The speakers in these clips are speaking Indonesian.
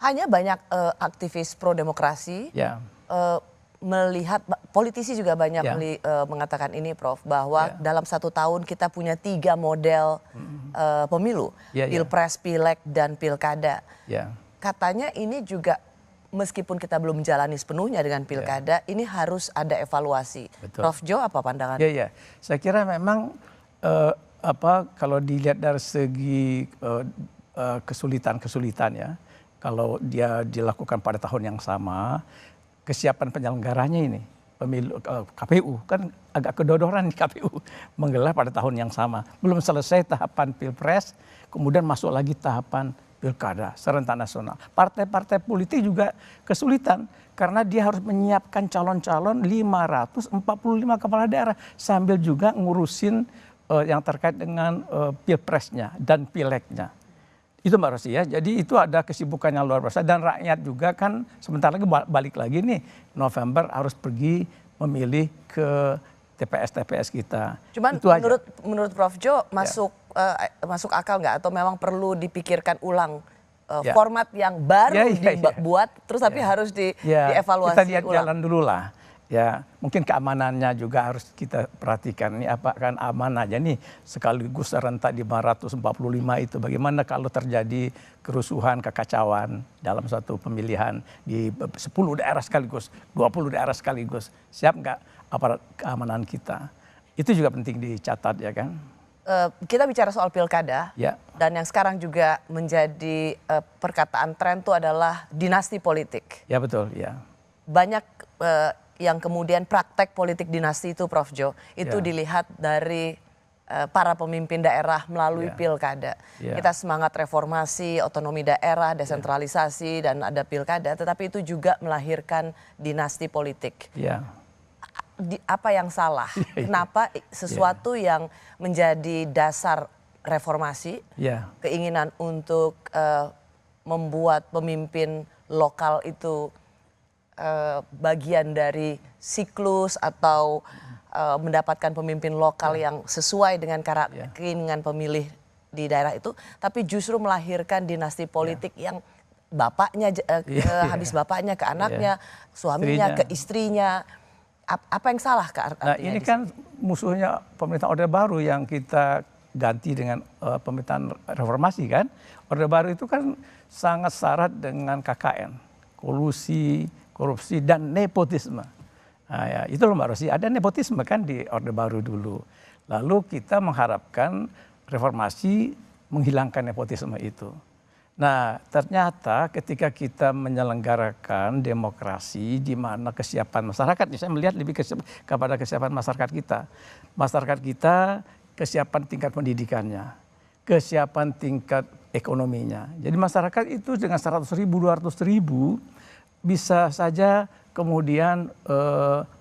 Hanya banyak aktivis pro demokrasi melihat, politisi juga banyak mengatakan ini Prof, bahwa dalam 1 tahun kita punya 3 model pemilu, pilpres, pileg, dan pilkada. Katanya ini juga meskipun kita belum menjalani sepenuhnya dengan pilkada, ini harus ada evaluasi. Betul. Prof Jo, apa pandangan? Saya kira memang kalau dilihat dari segi kesulitan ya, kalau dia dilakukan pada tahun yang sama, kesiapan penyelenggaranya ini, pemilu KPU kan agak kedodoran di KPU menggelar pada tahun yang sama. Belum selesai tahapan pilpres, kemudian masuk lagi tahapan pilkada serentak nasional. Partai-partai politik juga kesulitan karena dia harus menyiapkan calon-calon 545 kepala daerah sambil juga ngurusin yang terkait dengan pilpresnya dan pilegnya. Itu Mbak Rosi ya, jadi itu ada kesibukan yang luar biasa dan rakyat juga kan sebentar lagi balik lagi nih November harus pergi memilih ke TPS kita. Cuman menurut Prof Jo masuk akal nggak atau memang perlu dipikirkan ulang format yang baru dibuat terus tapi harus dievaluasi kita lihat ulang. Jalan dulu lah. Ya, mungkin keamanannya juga harus kita perhatikan. Ini apa kan aman aja nih sekaligus serentak di 545 itu. Bagaimana kalau terjadi kerusuhan, kekacauan dalam satu pemilihan di 10 daerah sekaligus, 20 daerah sekaligus. Siap nggak aparat keamanan kita? Itu juga penting dicatat ya kan. Kita bicara soal pilkada dan yang sekarang juga menjadi perkataan tren itu adalah dinasti politik. Ya betul ya. Banyak yang kemudian praktek politik dinasti itu Prof Jo, itu dilihat dari para pemimpin daerah melalui pilkada. Kita semangat reformasi, otonomi daerah, desentralisasi dan ada pilkada, tetapi itu juga melahirkan dinasti politik. Apa yang salah? Kenapa sesuatu yang menjadi dasar reformasi, keinginan untuk membuat pemimpin lokal itu bagian dari siklus atau mendapatkan pemimpin lokal yang sesuai dengan keinginan pemilih di daerah itu, tapi justru melahirkan dinasti politik yang bapaknya habis bapaknya ke anaknya, suaminya ke istrinya. Apa yang salah Nah ini kan musuhnya pemerintahan Orde Baru yang kita ganti dengan pemerintahan reformasi kan. Orde Baru itu kan sangat syarat dengan KKN, kolusi, korupsi dan nepotisme. Nah, ya, itu loh Mbak Rosi, ada nepotisme kan di Orde Baru dulu. Lalu kita mengharapkan reformasi menghilangkan nepotisme itu. Nah ternyata ketika kita menyelenggarakan demokrasi di mana kesiapan masyarakat, saya melihat lebih kepada kesiapan masyarakat kita. Masyarakat kita kesiapan tingkat pendidikannya, kesiapan tingkat ekonominya. Jadi masyarakat itu dengan 100.000, 200.000 bisa saja kemudian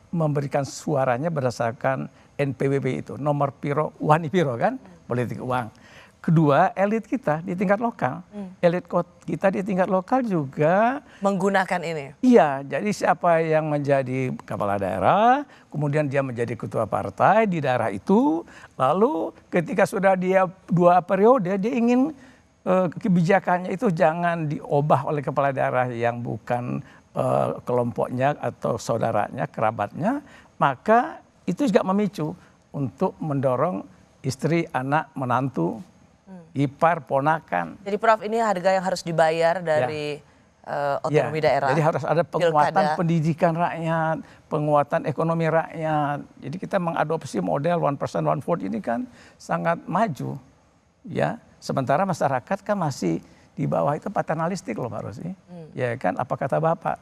memberikan suaranya berdasarkan NPWP itu, nomor piro, wani piro kan, politik uang. Kedua, elit kita di tingkat lokal, elit kita di tingkat lokal juga menggunakan ini. Iya, jadi siapa yang menjadi kepala daerah, kemudian dia menjadi ketua partai di daerah itu, lalu ketika sudah dia 2 periode, dia ingin kebijakannya itu jangan diubah oleh kepala daerah yang bukan kelompoknya atau saudaranya, kerabatnya, maka itu juga memicu untuk mendorong istri, anak, menantu, ipar, ponakan. Jadi Prof, ini harga yang harus dibayar dari otonomi daerah. Jadi harus ada penguatan pendidikan rakyat, penguatan ekonomi rakyat. Jadi kita mengadopsi model 1 person 1 vote ini kan sangat maju, ya. Sementara masyarakat kan masih di bawah itu paternalistik loh Mbak Rosi. Ya kan, apa kata Bapak?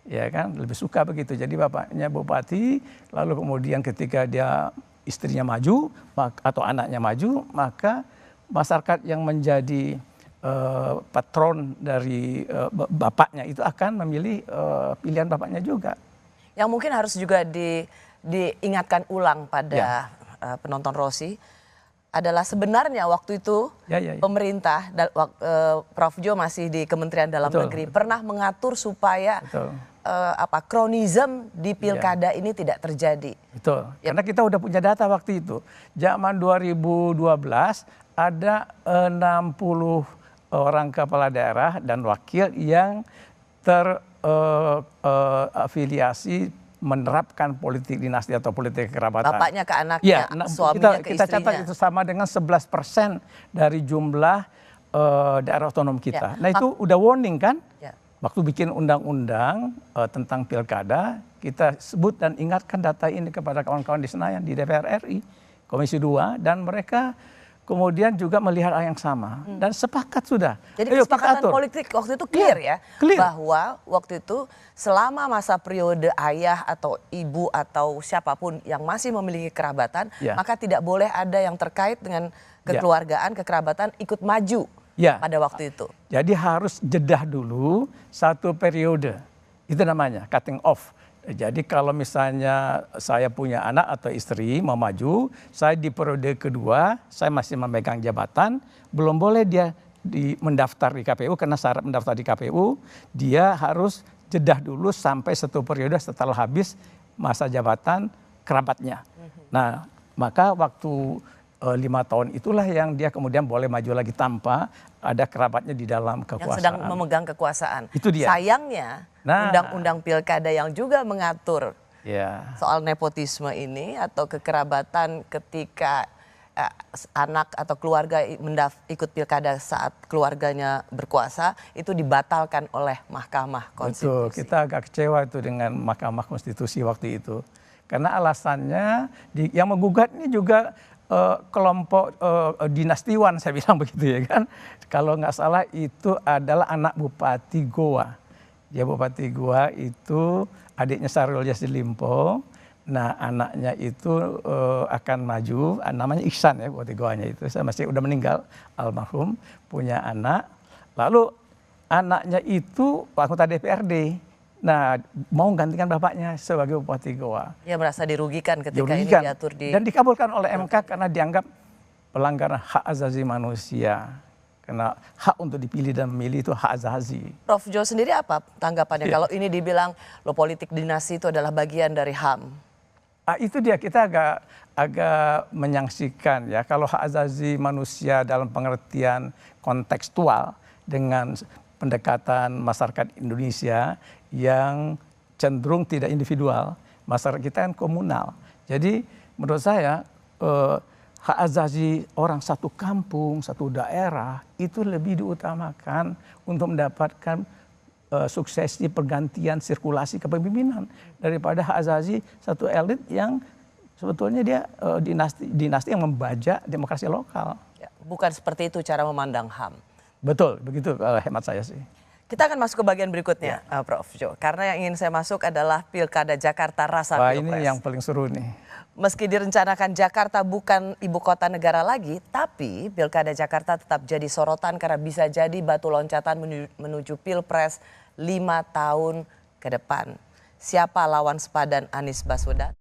Ya kan, lebih suka begitu. Jadi bapaknya bupati, lalu kemudian ketika dia istrinya maju atau anaknya maju, maka masyarakat yang menjadi patron dari bapaknya itu akan memilih pilihan bapaknya juga. Yang mungkin harus juga diingatkan ulang pada penonton Rosi adalah sebenarnya waktu itu pemerintah, Prof Jo masih di Kementerian Dalam Negeri, pernah mengatur supaya kronisme di pilkada ini tidak terjadi. Betul, karena kita udah punya data waktu itu. Zaman 2012 ada 66 orang kepala daerah dan wakil yang terafiliasi menerapkan politik dinasti atau politik kerabatan. Bapaknya ke anaknya, suaminya ke kita istrinya. catat itu sama dengan 11% dari jumlah daerah otonom kita. Nah itu udah warning kan? Waktu bikin undang-undang tentang pilkada, kita sebut dan ingatkan data ini kepada kawan-kawan di Senayan, di DPR RI, Komisi 2, dan mereka kemudian juga melihat hal yang sama. Dan sepakat sudah. Jadi kesepakatan politik waktu itu clear ya? Clear. Bahwa waktu itu selama masa periode ayah atau ibu atau siapapun yang masih memiliki kerabatan, maka tidak boleh ada yang terkait dengan kekeluargaan, kekerabatan ikut maju. Pada waktu itu. Jadi harus jedah dulu satu periode. Itu namanya cutting off. Jadi kalau misalnya saya punya anak atau istri mau maju, saya di periode kedua, saya masih memegang jabatan, belum boleh dia mendaftar di KPU, karena syarat mendaftar di KPU, dia harus jedah dulu sampai satu periode setelah habis masa jabatan kerabatnya. Nah, maka waktu 5 tahun itulah yang dia kemudian boleh maju lagi tanpa ada kerabatnya di dalam kekuasaan. Yang sedang memegang kekuasaan. Itu dia. Sayangnya undang-undang pilkada yang juga mengatur soal nepotisme ini atau kekerabatan ketika anak atau keluarga ikut pilkada saat keluarganya berkuasa itu dibatalkan oleh Mahkamah Konstitusi. Betul, kita agak kecewa itu dengan Mahkamah Konstitusi waktu itu. Karena alasannya yang menggugat ini juga kelompok dinastiwan, saya bilang begitu ya kan. Kalau nggak salah itu adalah anak Bupati Goa. Ya Bupati Goa itu adiknya Syahrul Yassin Limpo. Nah anaknya itu akan maju, namanya Iksan ya Bupati Goanya itu. Saya masih udah meninggal almarhum, punya anak. Lalu anaknya itu anggota DPRD. Nah, mau gantikan bapaknya sebagai Bupati Goa. Dia merasa dirugikan ketika ini diatur di... Dan dikabulkan oleh MK karena dianggap pelanggaran hak asasi manusia. Karena hak untuk dipilih dan memilih itu hak asasi. Prof Jo sendiri apa tanggapannya kalau ini dibilang politik dinasti itu adalah bagian dari HAM? Itu dia, kita agak menyaksikan ya. Kalau hak asasi manusia dalam pengertian kontekstual dengan pendekatan masyarakat Indonesia yang cenderung tidak individual, masyarakat kita kan komunal. Jadi menurut saya hak asasi orang satu kampung, satu daerah itu lebih diutamakan untuk mendapatkan suksesi pergantian sirkulasi kepemimpinan daripada hak asasi satu elit yang sebetulnya dia dinasti yang membajak demokrasi lokal. Bukan seperti itu cara memandang HAM. Betul, begitu hemat saya sih. Kita akan masuk ke bagian berikutnya, Prof Jo. Karena yang ingin saya masuk adalah Pilkada Jakarta rasa Pilpres. Ini yang paling seru nih. Meski direncanakan Jakarta bukan ibu kota negara lagi, tapi Pilkada Jakarta tetap jadi sorotan karena bisa jadi batu loncatan menuju Pilpres 5 tahun ke depan. Siapa lawan sepadan Anies Baswedan?